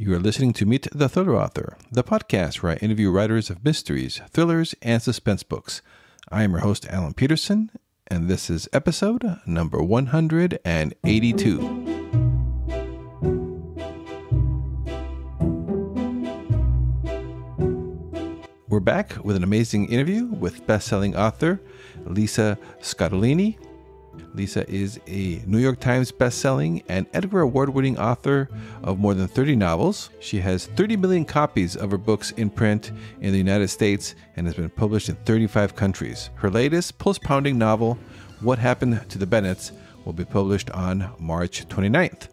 You are listening to Meet the Thriller Author, the podcast where I interview writers of mysteries, thrillers, and suspense books. I am your host, Alan Peterson, and this is episode number 182. We're back with an amazing interview with best-selling author Lisa Scottoline. Lisa is a New York Times best-selling and Edgar Award-winning author of more than 30 novels. She has 30 million copies of her books in print in the United States and has been published in 35 countries. Her latest pulse-pounding novel, What Happened to the Bennetts, will be published on March 29th.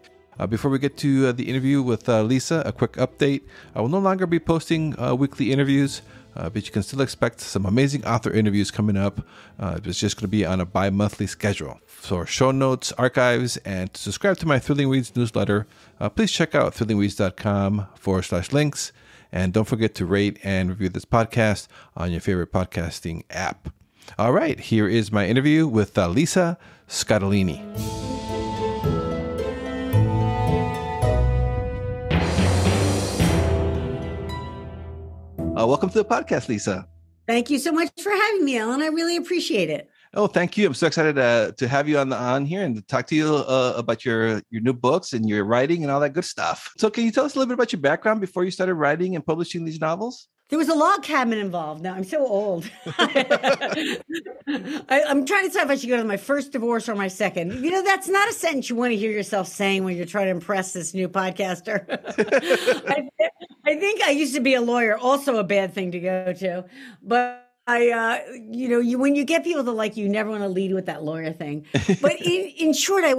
Before we get to the interview with Lisa, a quick update. I will no longer be posting weekly interviews, but you can still expect some amazing author interviews coming up. It's just going to be on a bi-monthly schedule. For show notes, archives, and to subscribe to my Thrilling Reads newsletter, please check out thrillingreads.com/links. And don't forget to rate and review this podcast on your favorite podcasting app. All right, here is my interview with Lisa Scottoline. Welcome to the podcast, Lisa. Thank you so much for having me, Alan. I really appreciate it. Oh, thank you. I'm so excited to have you on here and to talk to you about your new books and your writing and all that good stuff. So can you tell us a little bit about your background before you started writing and publishing these novels? There was a log cabin involved. Now, I'm so old. I'm trying to decide if I should go to my first divorce or my second. You know, that's not a sentence you want to hear yourself saying when you're trying to impress this new podcaster. I think I used to be a lawyer, also a bad thing to go to. But when you get people to like you, never want to lead with that lawyer thing. But in short, I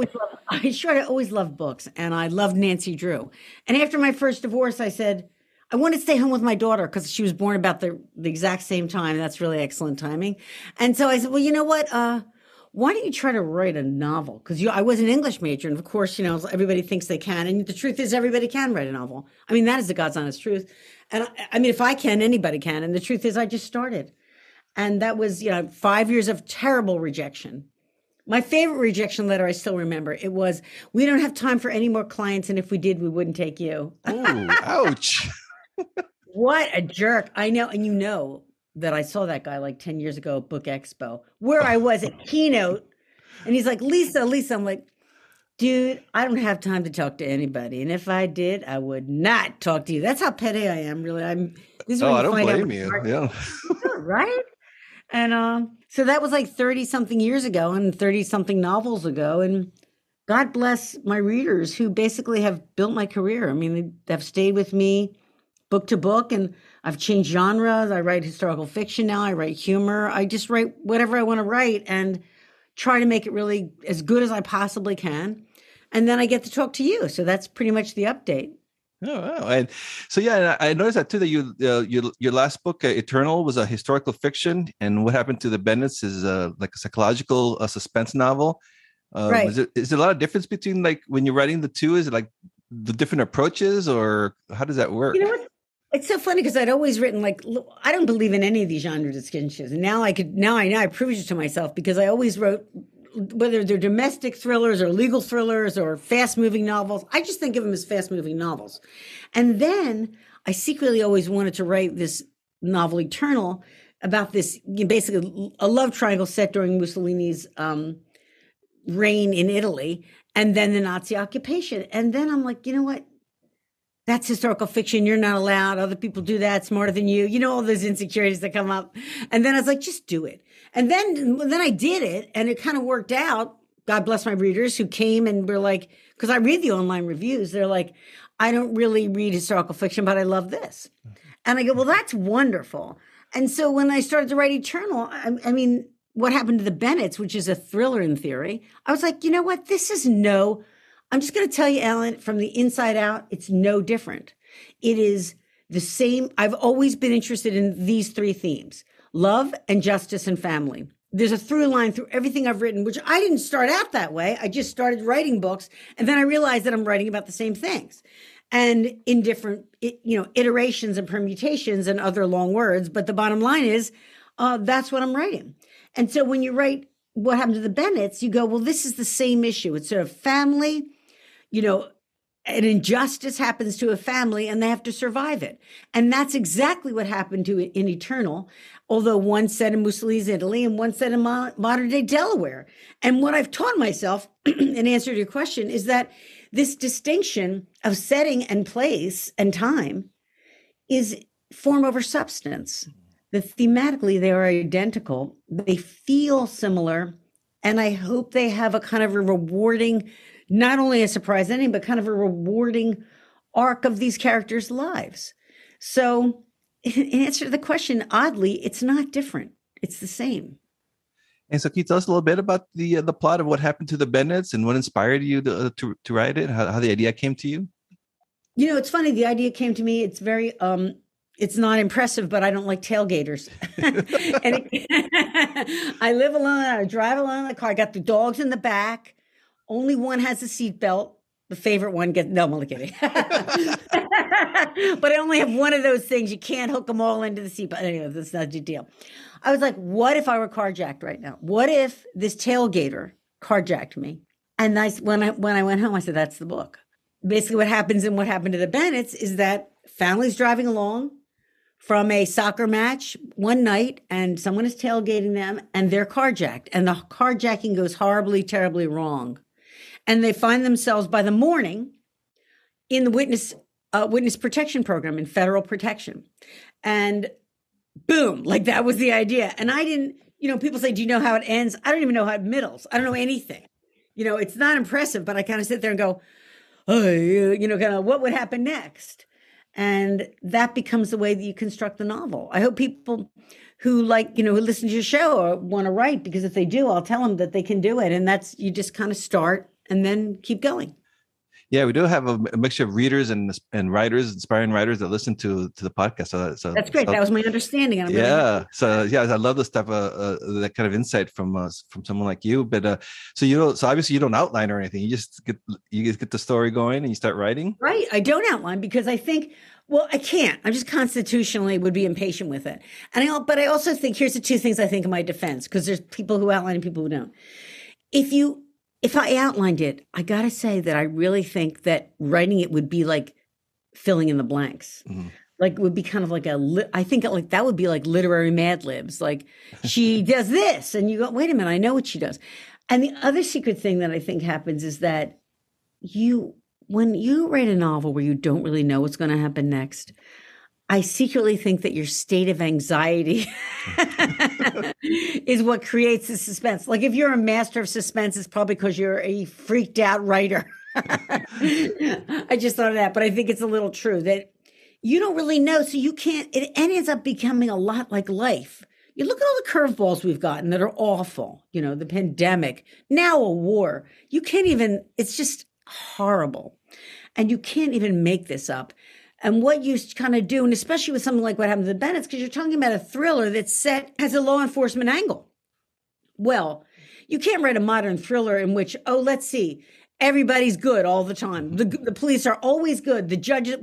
always loved books, and I loved Nancy Drew. And after my first divorce, I said, I wanted to stay home with my daughter because she was born about the exact same time. That's really excellent timing. And so I said, well, you know what? Why don't you try to write a novel? Because I was an English major. And of course, everybody thinks they can. And the truth is everybody can write a novel. I mean, that is the God's honest truth. And I mean, if I can, anybody can. And the truth is I just started. And that was, 5 years of terrible rejection. My favorite rejection letter, I still remember. It was, we don't have time for any more clients. And if we did, we wouldn't take you. Oh, ouch. What a jerk. I know. And you know that I saw that guy like 10 years ago at Book Expo, where I was at Keynote. And he's like, Lisa. I'm like, dude, I don't have time to talk to anybody. And if I did, I would not talk to you. That's how petty I am, really. I don't blame you. Yeah. Right? And so that was like 30-something years ago and 30-something novels ago. And God bless my readers who basically have built my career. I mean, they have stayed with me book to book, and I've changed genres. I write historical fiction now. I write humor. I just write whatever I want to write and try to make it really as good as I possibly can. And then I get to talk to you. So that's pretty much the update. Oh, wow. And so, yeah, I noticed that too, that your last book, Eternal, was a historical fiction. And What Happened to the Bennetts is like a psychological suspense novel. Right. Is there a lot of difference between like when you're writing the two? Is it like the different approaches, or how does that work? You know what? It's so funny because I'd always written like, I don't believe in any of these genre distinctions. And now I know I proved it to myself because I always wrote, whether they're domestic thrillers or legal thrillers or fast moving novels, I just think of them as fast moving novels. And then I secretly always wanted to write this novel, Eternal, about this, basically a love triangle set during Mussolini's reign in Italy and then the Nazi occupation. And then I'm like, you know what? That's historical fiction. You're not allowed. Other people do that smarter than you. You know, all those insecurities that come up. And then I was like, just do it. And then I did it and it kind of worked out. God bless my readers who came and were like, because I read the online reviews. They're like, I don't really read historical fiction, but I love this. And I go, well, that's wonderful. And so when I started to write Eternal, I mean, What Happened to the Bennetts, which is a thriller in theory, I was like, you know what? I'm just going to tell you, Alan, from the inside out, it's no different. It is the same. I've always been interested in these three themes: love and justice and family. There's a through line through everything I've written, which I didn't start out that way. I just started writing books. And then I realized that I'm writing about the same things and in different, iterations and permutations and other long words. But the bottom line is, that's what I'm writing. And so when you write What Happened to the Bennetts, you go, well, this is the same issue. It's sort of family, an injustice happens to a family and they have to survive it. And that's exactly what happened in Eternal, although one set in Mussolini's Italy and one set in modern day Delaware. And what I've taught myself in answer to your question is that this distinction of setting and place and time is form over substance. That thematically they are identical. They feel similar. And I hope they have a kind of a rewarding, not only a surprise ending, but kind of a rewarding arc of these characters' lives. So in answer to the question, oddly, it's not different. It's the same. And so can you tell us a little bit about the plot of what happened to the Bennetts and what inspired you to write it, how the idea came to you? You know, it's funny. The idea came to me. It's very, it's not impressive, but I don't like tailgaters. I live alone. I drive alone in the car. I got the dogs in the back. Only one has a seatbelt. The favorite one gets, no, I'm only kidding. But I only have one of those things. You can't hook them all into the seatbelt. Anyway, that's not a big deal. I was like, what if I were carjacked right now? What if this tailgater carjacked me? And when I went home, I said, that's the book. Basically what happens and what happened to the Bennetts is that family's driving along from a soccer match one night and someone is tailgating them and they're carjacked. And the carjacking goes horribly, terribly wrong. And they find themselves by the morning in the witness protection program, in federal protection. And boom, like that was the idea. And I didn't, people say, do you know how it ends? I don't even know how it middles. I don't know anything. It's not impressive, but I kind of sit there and go, oh, kind of what would happen next? And that becomes the way that you construct the novel. I hope people who who listen to your show or want to write, because if they do, I'll tell them that they can do it. And that's, you just kind of start and then keep going. Yeah, we do have a mixture of readers and writers, inspiring writers that listen to the podcast. So that's great. That was my understanding. I love this stuff. That kind of insight from someone like you. But so obviously you don't outline or anything. You just get the story going and you start writing. Right. I don't outline because I think, I can't. I just constitutionally would be impatient with it. But I also think here's the two things I think in my defense, because there's people who outline and people who don't. If I outlined it, I got to say that I really think that writing it would be like filling in the blanks. Mm-hmm. Like it would be kind of like I think like that would be like literary Mad Libs. Like she does this and you go, wait a minute, I know what she does. And the other secret thing that I think happens is that when you write a novel where you don't really know what's going to happen next, I secretly think that your state of anxiety is what creates the suspense. Like if you're a master of suspense, it's probably because you're a freaked out writer. I just thought of that, but I think it's a little true that you don't really know. So you can't, it ends up becoming a lot like life. You look at all the curveballs we've gotten that are awful, the pandemic, now a war. You can't even, it's just horrible. And you can't even make this up. And what you kind of do, and especially with something like what happened to the Bennetts, because you're talking about a thriller that's has a law enforcement angle. Well, you can't write a modern thriller in which, let's see, everybody's good all the time. The police are always good. The judges,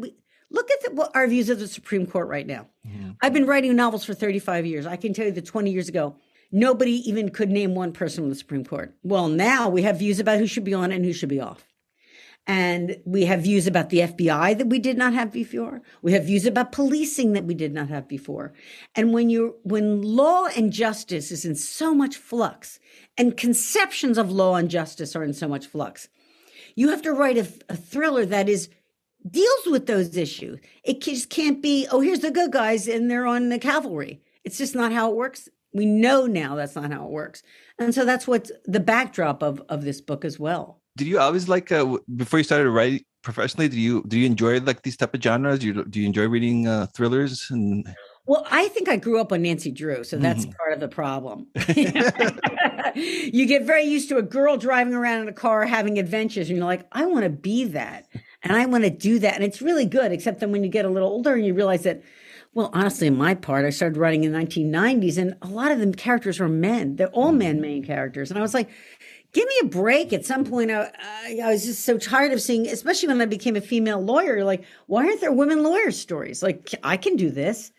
look at our views of the Supreme Court right now. Mm-hmm. I've been writing novels for 35 years. I can tell you that 20 years ago, nobody even could name one person on the Supreme Court. Well, now we have views about who should be on and who should be off. And we have views about the FBI that we did not have before. We have views about policing that we did not have before. And when law and justice is in so much flux and conceptions of law and justice are in so much flux, you have to write a thriller that deals with those issues. It just can't be, here's the good guys and they're on the cavalry. It's just not how it works. We know now that's not how it works. And so that's what's the backdrop of this book as well. Did you always before you started writing professionally? Do you enjoy these type of genres? Do you enjoy reading thrillers? Well, I think I grew up on Nancy Drew, so that's part of the problem. You get very used to a girl driving around in a car having adventures, and you're like, I want to be that, and I want to do that, and it's really good. Except then when you get a little older and you realize that, well, honestly, in my part, I started writing in the 1990s, and a lot of the characters were men. They're all men main characters, and I was like, give me a break. At some point, I was just so tired of seeing, especially when I became a female lawyer, like, why aren't there women lawyer stories? Like, I can do this.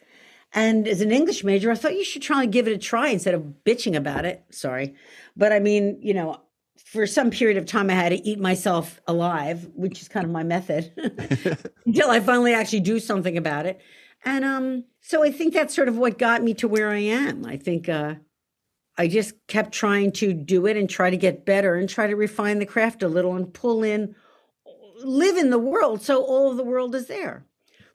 And as an English major, I thought you should try and give it a try instead of bitching about it. Sorry. But I mean, for some period of time, I had to eat myself alive, which is kind of my method, until I finally actually do something about it. And so I think that's sort of what got me to where I am. I think I just kept trying to do it and try to get better and try to refine the craft a little and live in the world so all of the world is there.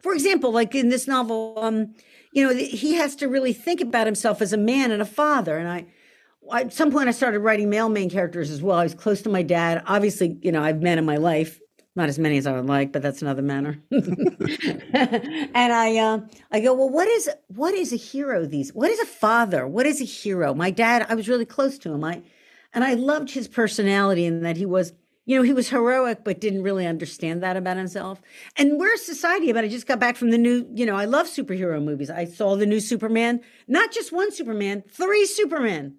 For example, like in this novel, he has to really think about himself as a man and a father. And at some point I started writing male main characters as well. I was close to my dad. Obviously, I've met in my life, not as many as I would like, but that's another matter. And I go, well, what is a hero what is a father? What is a hero? My dad, I was really close to him. And I loved his personality and that he was heroic, but didn't really understand that about himself. And we're a society about it. I just got back from the new, I love superhero movies. I saw the new Superman, not just one Superman, 3 Superman.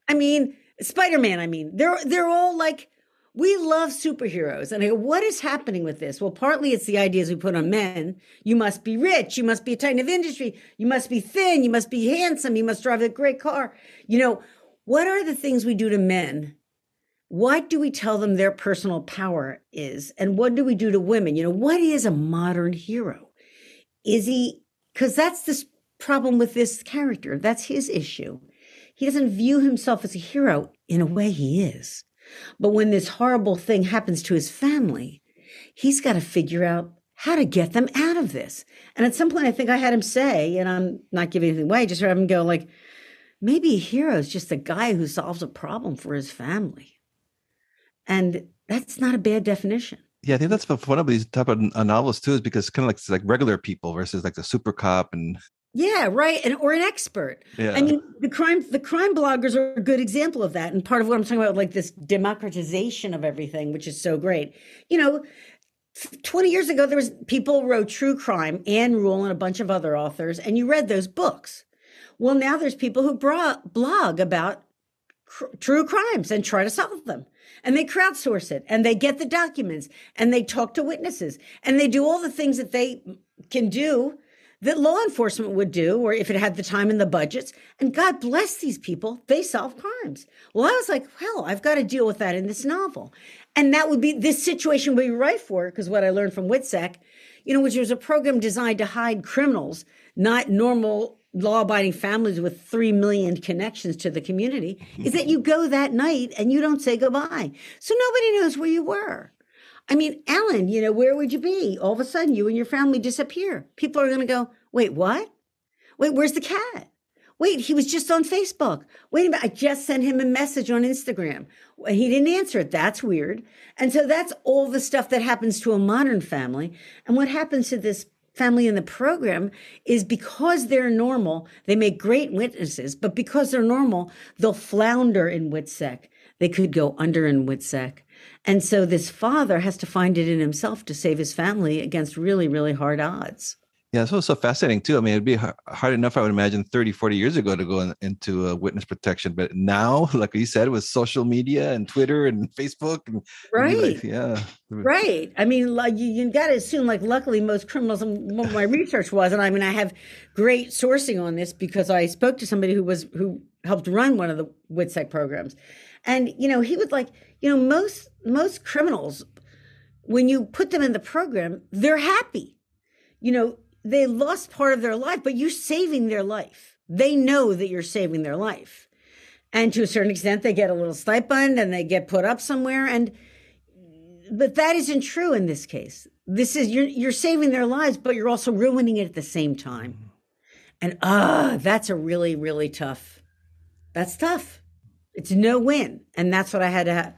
I mean, Spider-Man, they're all like, we love superheroes. And I go, what is happening with this? Well, partly it's the ideas we put on men. You must be rich. You must be a titan of industry. You must be thin. You must be handsome. You must drive a great car. What are the things we do to men? What do we tell them their personal power is? And what do we do to women? What is a modern hero? Because that's the problem with this character. That's his issue. He doesn't view himself as a hero. In a way, he is. But when this horrible thing happens to his family, he's got to figure out how to get them out of this. And at some point, I think I had him say, and I'm not giving anything away, just heard him go like, maybe a hero is just a guy who solves a problem for his family. And that's not a bad definition. Yeah, I think that's one of these type of novels too, is because it's kind of like it's like regular people versus like the super cop and. Yeah, right. Or an expert. Yeah. I mean, the crime bloggers are a good example of that. And part of what I'm talking about, like this democratization of everything, which is so great. 20 years ago, there was people wrote true crime, Anne Rule and a bunch of other authors, and you read those books. Well, now there's people who blog about true crimes and try to solve them. And they crowdsource it and they get the documents and they talk to witnesses and they do all the things that they can do that law enforcement would do, or if it had the time and the budgets. And God bless these people, they solve crimes. Well, I was like, well, I've got to deal with that in this novel. And this situation would be right for it, because what I learned from WITSEC, which was a program designed to hide criminals, not normal law-abiding families with 3 million connections to the community, is that you go that night and you don't say goodbye. So nobody knows where you were. I mean, Alan, where would you be? All of a sudden, you and your family disappear. People are going to go, wait, what? Wait, where's the cat? Wait, he was just on Facebook. Wait a minute, I just sent him a message on Instagram. He didn't answer it. That's weird. And so that's all the stuff that happens to a modern family. And what happens to this family in the program is because they're normal, they make great witnesses, but because they're normal, they'll flounder in WITSEC. They could go under in WITSEC. And so this father has to find it in himself to save his family against really, really hard odds. Yeah, so fascinating too. I mean, it'd be hard enough, I would imagine, 30, 40 years ago to go into witness protection. But now, like you said, with social media and Twitter and Facebook. And, right. Yeah. Right. I mean, like, you got to assume, like, luckily most criminals, and what my research was, and I mean, I have great sourcing on this because I spoke to somebody who helped run one of the WITSEC programs. And, he would like, most criminals, when you put them in the program, they're happy. They lost part of their life, but you're saving their life. They know that you're saving their life. And to a certain extent, they get a little stipend and they get put up somewhere. But that isn't true in this case. This is, you're saving their lives, but you're also ruining it at the same time. And that's a really, really that's tough. It's no win. And that's what I had to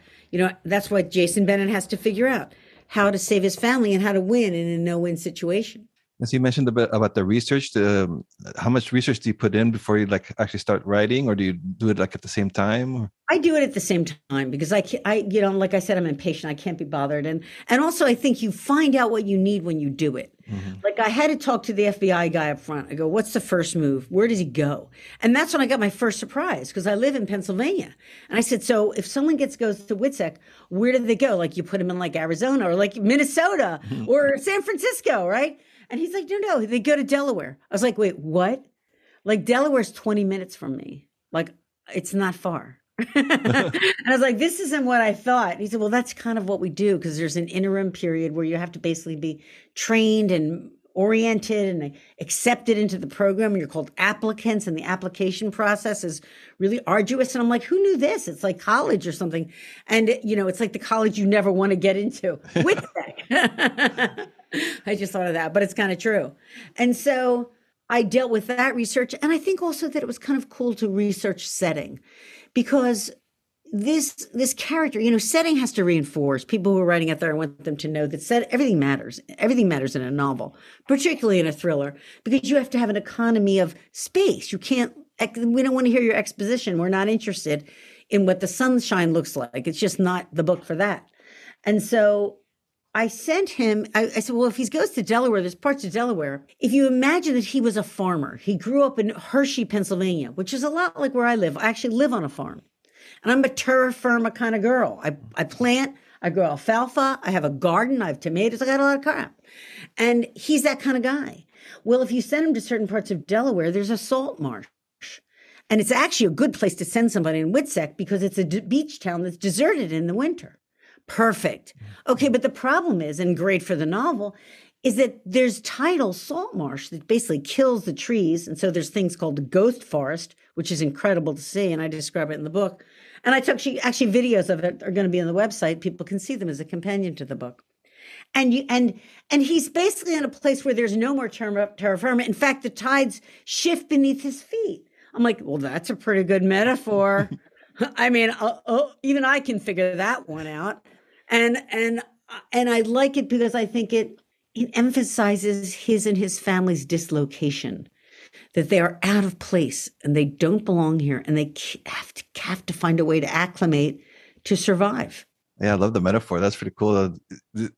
that's what Jason Bennett has to figure out, how to save his family and how to win in a no-win situation. As you mentioned a bit about the research, how much research do you put in before you like actually start writing, or do you do it like at the same time? Or? I do it at the same time because I like I said, I'm impatient. I can't be bothered. And also I think you find out what you need when you do it. Mm-hmm. Like I had to talk to the FBI guy up front. I go, what's the first move? Where does he go? And that's when I got my first surprise because I live in Pennsylvania. And I said, so if someone goes to WITSEC, where do they go? Like you put them in like Arizona or like Minnesota or San Francisco, right? And he's like, no, they go to Delaware. I was like, wait, what? Like Delaware's 20 minutes from me. Like it's not far. And I was like, this isn't what I thought. And he said, well, that's kind of what we do because there's an interim period where you have to basically be trained and oriented and accepted into the program. You're called applicants, and the application process is really arduous. And I'm like, who knew this? It's like college or something. And, it's like the college you never want to get into. With that. I just thought of that, but it's kind of true. And so I dealt with that research. And I think also that it was kind of cool to research setting because this character, setting has to reinforce people who are writing out there. I want them to know that everything matters. Everything matters in a novel, particularly in a thriller, because you have to have an economy of space. We don't want to hear your exposition. We're not interested in what the sunshine looks like. It's just not the book for that. And so I sent him, I said, well, if he goes to Delaware, there's parts of Delaware. If you imagine that he was a farmer, he grew up in Hershey, Pennsylvania, which is a lot like where I live. I actually live on a farm. And I'm a terra firma kind of girl. I plant, I grow alfalfa, I have a garden, I have tomatoes, I got a lot of crap. And he's that kind of guy. Well, if you send him to certain parts of Delaware, there's a salt marsh. And it's actually a good place to send somebody in Witsec because it's a beach town that's deserted in the winter. Perfect. Okay, but the problem is, and great for the novel, is that there's tidal salt marsh that basically kills the trees. And so there's things called the ghost forest, which is incredible to see. And I describe it in the book. And I took actually videos of it are going to be on the website. People can see them as a companion to the book. And he's basically in a place where there's no more terra firma. In fact, the tides shift beneath his feet. I'm like, well, that's a pretty good metaphor. I mean, even I can figure that one out. And I like it because I think it emphasizes his and his family's dislocation, that they are out of place and they don't belong here and they have to find a way to acclimate to survive. Yeah, I love the metaphor. That's pretty cool.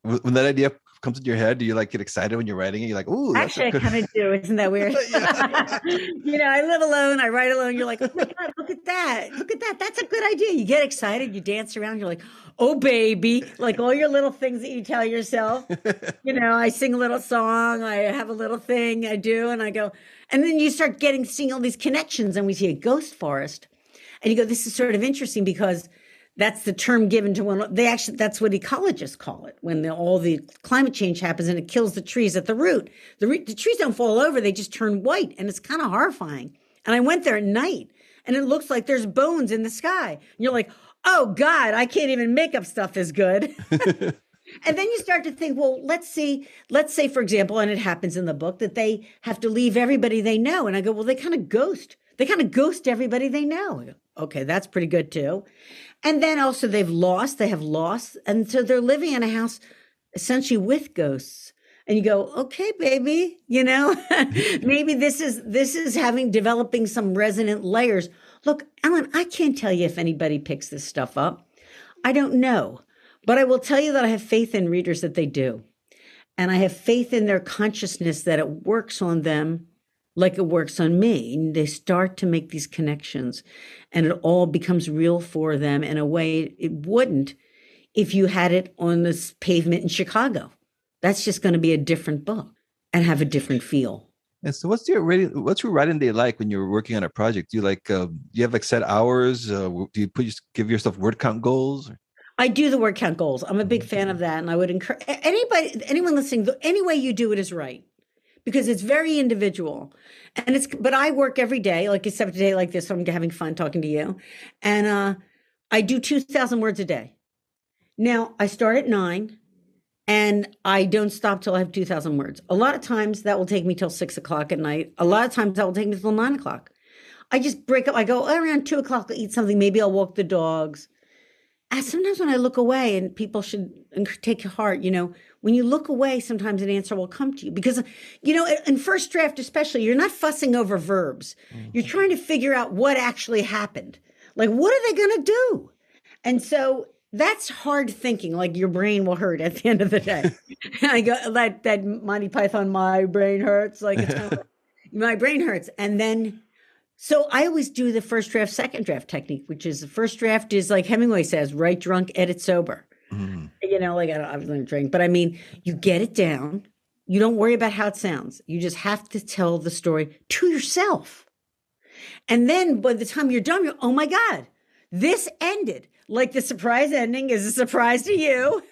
When that idea comes into your head, do you get excited when you're writing it? You're like, ooh, actually, I kind of do. Isn't that weird? I live alone. I write alone. You're like, oh my God, look at that. Look at that. That's a good idea. You get excited. You dance around. You're like, oh, baby. Like all your little things that you tell yourself. I sing a little song. I have a little thing I do. And I go, and then you start seeing all these connections. And we see a ghost forest. And you go, this is sort of interesting because that's the term given to that's what ecologists call it, when all the climate change happens and it kills the trees at the root. The trees don't fall over, they just turn white, and it's kind of horrifying. And I went there at night, and it looks like there's bones in the sky. And you're like, oh, God, I can't even make up stuff this good. And then you start to think, well, let's say, for example, and it happens in the book, that they have to leave everybody they know. And I go, well, they kind of ghost everybody they know. Okay, that's pretty good too. And then also they have lost. And so they're living in a house essentially with ghosts. And you go, okay, baby, maybe this is developing some resonant layers. Look, Ellen, I can't tell you if anybody picks this stuff up. I don't know. But I will tell you that I have faith in readers that they do. And I have faith in their consciousness that it works on them like it works on me. And they start to make these connections and it all becomes real for them in a way it wouldn't if you had it on this pavement in Chicago. That's just going to be a different book and have a different feel. And so what's your writing day like when you're working on a project? Do you have set hours? Do you give yourself word count goals? I do the word count goals. I'm a big fan of that. And I would encourage anyone listening, any way you do it is right. Because it's very individual. But I work every day, except a day like this, so I'm having fun talking to you. And I do 2,000 words a day. Now, I start at 9 and I don't stop till I have 2,000 words. A lot of times that will take me till 6 o'clock at night. A lot of times that will take me till 9 o'clock. I just break up. I go around 2 o'clock, I'll eat something. Maybe I'll walk the dogs. And sometimes when I look away, and people should take to heart, when you look away, sometimes an answer will come to you. Because, in first draft especially, you're not fussing over verbs. Mm-hmm. You're trying to figure out what actually happened. Like, what are they going to do? And so that's hard thinking. Like, your brain will hurt at the end of the day. I go, that Monty Python, my brain hurts. Like, it's kind of like, my brain hurts. And then... So I always do the first draft, second draft technique, which is the first draft is like Hemingway says, write drunk, edit sober. Mm. I don't drink, but I mean, you get it down. You don't worry about how it sounds. You just have to tell the story to yourself. And then by the time you're done, oh my God, This ended like the surprise ending is a surprise to you.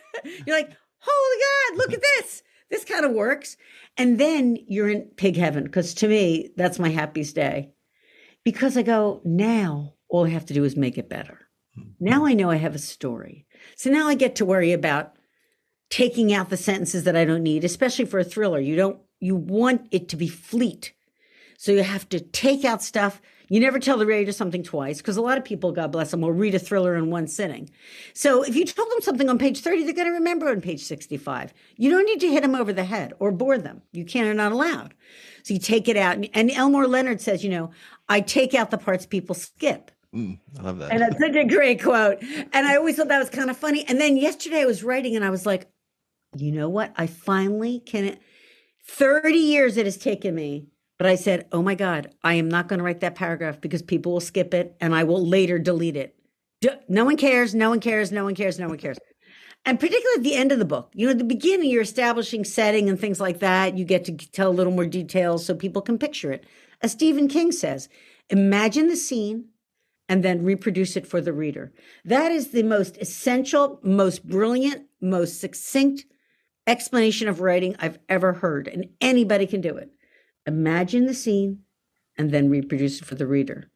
You're like, holy God, look at this. This kind of works. And then you're in pig heaven, because to me, that's my happiest day. Because I go, now all I have to do is make it better. Now I know I have a story. So now I get to worry about taking out the sentences that I don't need, especially for a thriller. You want it to be fleet. So you have to take out stuff. You never tell the reader something twice, because a lot of people, God bless them, will read a thriller in one sitting. So if you told them something on page 30, they're going to remember on page 65. You don't need to hit them over the head or bore them. You can or not allowed. So you take it out. And Elmore Leonard says, I take out the parts people skip. I love that. And that's such a great quote. And I always thought that was kind of funny. And then yesterday I was writing and I was like, you know what? I finally can. 30 years it has taken me. But I said, oh my God, I am not going to write that paragraph because people will skip it and I will later delete it. No one cares. No one cares. No one cares. No one cares. And particularly at the end of the book, at the beginning, you're establishing setting and things like that. You get to tell a little more details so people can picture it. As Stephen King says, imagine the scene and then reproduce it for the reader. That is the most essential, most brilliant, most succinct explanation of writing I've ever heard. And anybody can do it. Imagine the scene and then reproduce it for the reader.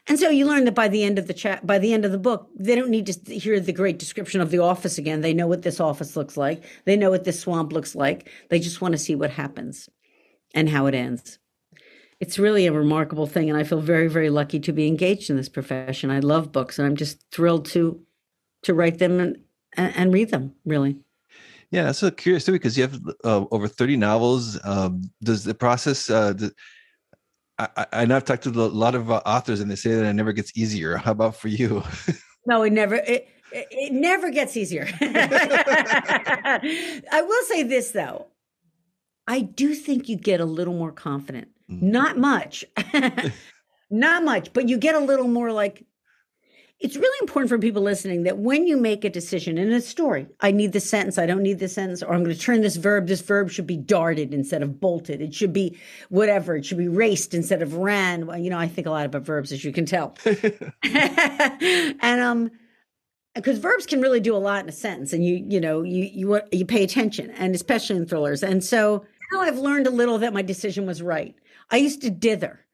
And so you learn that by the end of the book, they don't need to hear the great description of the office again. They know what this office looks like. They know what this swamp looks like. They just want to see what happens and how it ends. It's really a remarkable thing. And I feel very, very lucky to be engaged in this profession. I love books and I'm just thrilled to write them and read them, really. Yeah, I'm so curious too, because you have over 30 novels. Does the process, I know I've talked to a lot of authors and they say that it never gets easier. How about for you? No, it never gets easier. I will say this though. I do think you get a little more confident. Not much, not much, but you get a little more like, it's really important for people listening that when you make a decision in a story, I need this sentence, I don't need this sentence, or I'm going to turn this verb should be darted instead of bolted. It should be whatever. It should be raced instead of ran. Well, I think a lot about verbs, as you can tell. And because verbs can really do a lot in a sentence, and you pay attention, and especially in thrillers. And so now I've learned a little that my decision was right. I used to dither.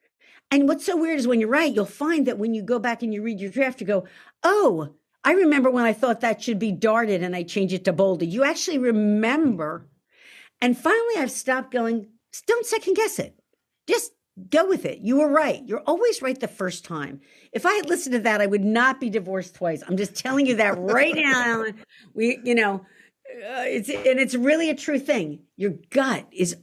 And what's so weird is when you're right, you'll find that when you go back and you read your draft, you go, oh, I remember when I thought that should be darted and I changed it to bolded. You actually remember. And finally, I've stopped going, don't second guess it. Just go with it. You were right. You're always right the first time. If I had listened to that, I would not be divorced twice. I'm just telling you that right now, Alan. It's really a true thing. Your gut is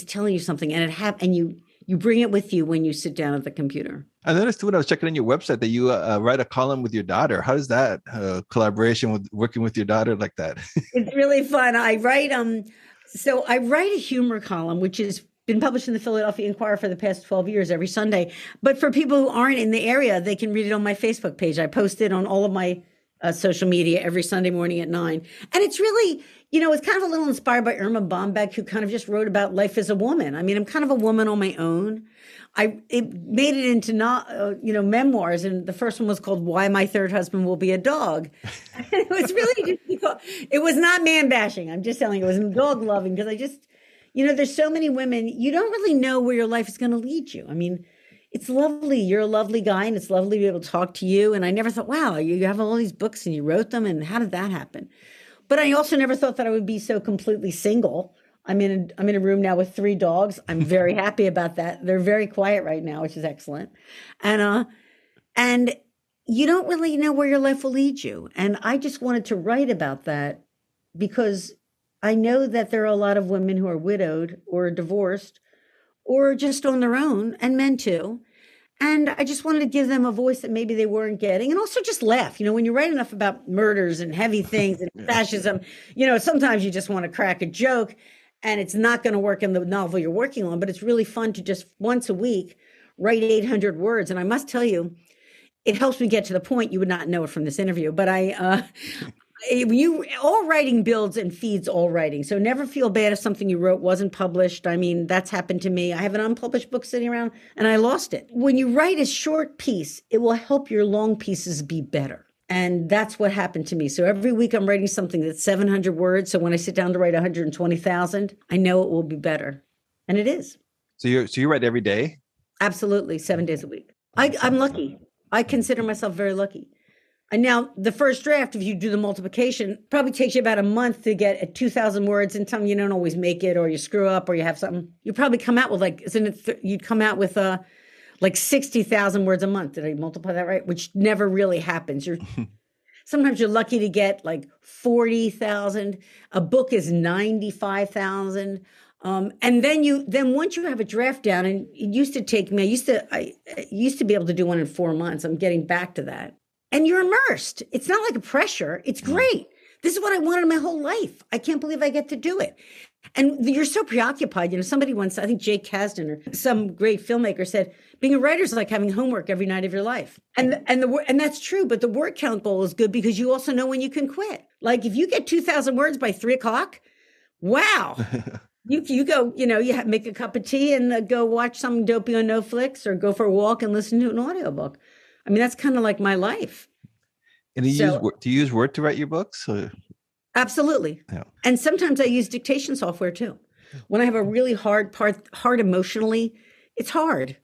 telling you something, and you bring it with you when you sit down at the computer. I noticed too when I was checking on your website that you write a column with your daughter. How does that collaboration with working with your daughter like that? It's really fun. I write a humor column, which has been published in the Philadelphia Inquirer for the past 12 years every Sunday. But for people who aren't in the area, they can read it on my Facebook page. I post it on all of my social media every Sunday morning at 9. And it's really, it's kind of a little inspired by Irma Bombeck, who kind of just wrote about life as a woman. I mean, I'm kind of a woman on my own. It made it into memoirs, and the first one was called "Why My Third Husband Will Be a Dog." It was really it was not man bashing. I'm just telling you, it was dog loving, because I just, there's so many women, you don't really know where your life is going to lead you. I mean, it's lovely. You're a lovely guy, and it's lovely to be able to talk to you. And I never thought, wow, you have all these books and you wrote them, and how did that happen? But I also never thought that I would be so completely single. I'm in a room now with 3 dogs. I'm very happy about that. They're very quiet right now, which is excellent. And you don't really know where your life will lead you. And I just wanted to write about that because I know that there are a lot of women who are widowed or divorced or just on their own, and men too. And I just wanted to give them a voice that maybe they weren't getting, and also just laugh. When you write enough about murders and heavy things and fascism, sometimes you just want to crack a joke, and it's not going to work in the novel you're working on, but it's really fun to just once a week write 800 words. And I must tell you, it helps me get to the point. You would not know it from this interview, but I All writing builds and feeds all writing. So never feel bad if something you wrote wasn't published. I mean, that's happened to me. I have an unpublished book sitting around and I lost it. When you write a short piece, it will help your long pieces be better. And that's what happened to me. So every week I'm writing something that's 700 words. So when I sit down to write 120,000, I know it will be better. And it is. So you write every day? Absolutely. 7 days a week. I'm lucky. I consider myself very lucky. And now the first draft, if you do the multiplication, probably takes you about a month to get at 2,000 words. And some you don't always make it, or you screw up, or you have something. You probably come out with you'd come out with like 60,000 words a month. Did I multiply that right? Which never really happens. Sometimes you're lucky to get like 40,000. A book is 95,000. And then once you have a draft down, and it used to take me, I used to be able to do one in 4 months. I'm getting back to that. And you're immersed. It's not like a pressure. It's great. This is what I wanted my whole life. I can't believe I get to do it. And you're so preoccupied. You know, somebody once, I think Jake Kasdan or some great filmmaker said, being a writer is like having homework every night of your life. And that's true. But the word count goal is good because you also know when you can quit. Like if you get 2,000 words by 3:00, wow. You go, you make a cup of tea and go watch something dopey on Netflix or go for a walk and listen to an audiobook. I mean, that's kind of like my life. And do you use Word to write your books? Or? Absolutely. Yeah. And sometimes I use dictation software too. When I have a really hard emotionally, it's hard.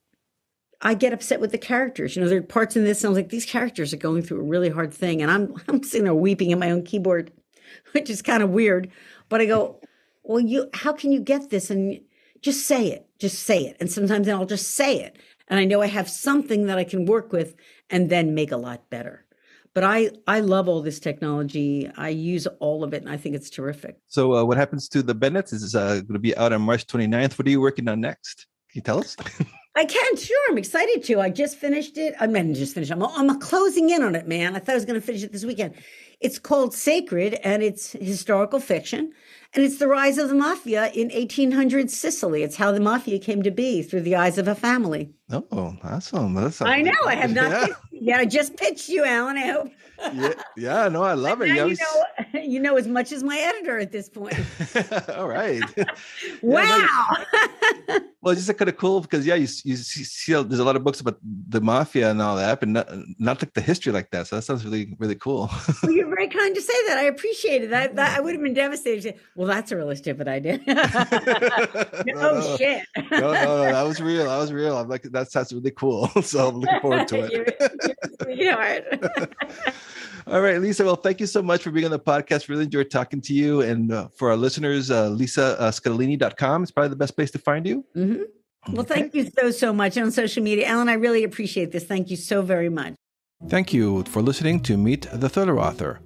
I get upset with the characters. There are parts in this, and I was like, these characters are going through a really hard thing. And I'm sitting there weeping at my own keyboard, which is kind of weird. But I go, well, how can you get this? And just say it. Just say it. And sometimes I'll just say it. And I know I have something that I can work with and then make a lot better. But I love all this technology. I use all of it, and I think it's terrific. So what happens to the Bennetts is going to be out on March 29th. What are you working on next? Can you tell us? I can, sure. I'm excited to. I just finished it. I mean, just finished. I'm closing in on it, man. I thought I was going to finish it this weekend. It's called Sacred, and it's historical fiction. And it's the rise of the mafia in 1800s Sicily. It's how the mafia came to be through the eyes of a family. Oh, awesome. I know. I have not. I just pitched you, Alan. I hope. Yeah, no, I love it. You know as much as my editor at this point. All right. Wow. Well, it's just kind of cool because, you see there's a lot of books about the mafia and all that, but not like the history like that. So that sounds really, really cool. Well, you're very kind to say that. I appreciate it. I would have been devastated to say, well, that's a really stupid idea. Shit. No, that was real. I'm like, that sounds really cool. So I'm looking forward to it. You're a sweetheart. All right, Lisa. Well, thank you so much for being on the podcast. Really enjoyed talking to you. And for our listeners, LisaScottoline.com is probably the best place to find you. Mm-hmm. Well, thank you so much on social media. Alan, I really appreciate this. Thank you so very much. Thank you for listening to Meet the Thriller Author.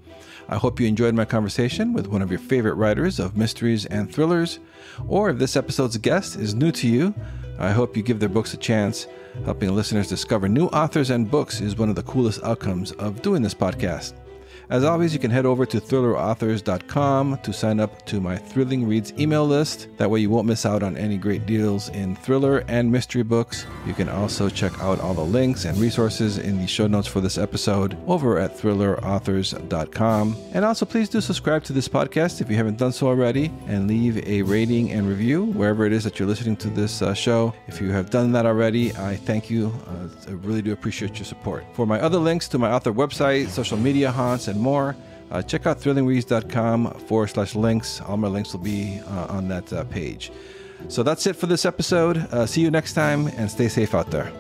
I hope you enjoyed my conversation with one of your favorite writers of mysteries and thrillers. Or if this episode's guest is new to you, I hope you give their books a chance. Helping listeners discover new authors and books is one of the coolest outcomes of doing this podcast. As always, you can head over to thrillerauthors.com to sign up to my Thrilling Reads email list. That way you won't miss out on any great deals in thriller and mystery books. You can also check out all the links and resources in the show notes for this episode over at thrillerauthors.com. And also please do subscribe to this podcast if you haven't done so already, and leave a rating and review wherever it is that you're listening to this show. If you have done that already, I thank you. I really do appreciate your support. For my other links to my author website, social media haunts, and more, check out thrillingreads.com/links. All my links will be on that page. So that's it for this episode. See you next time, and stay safe out there.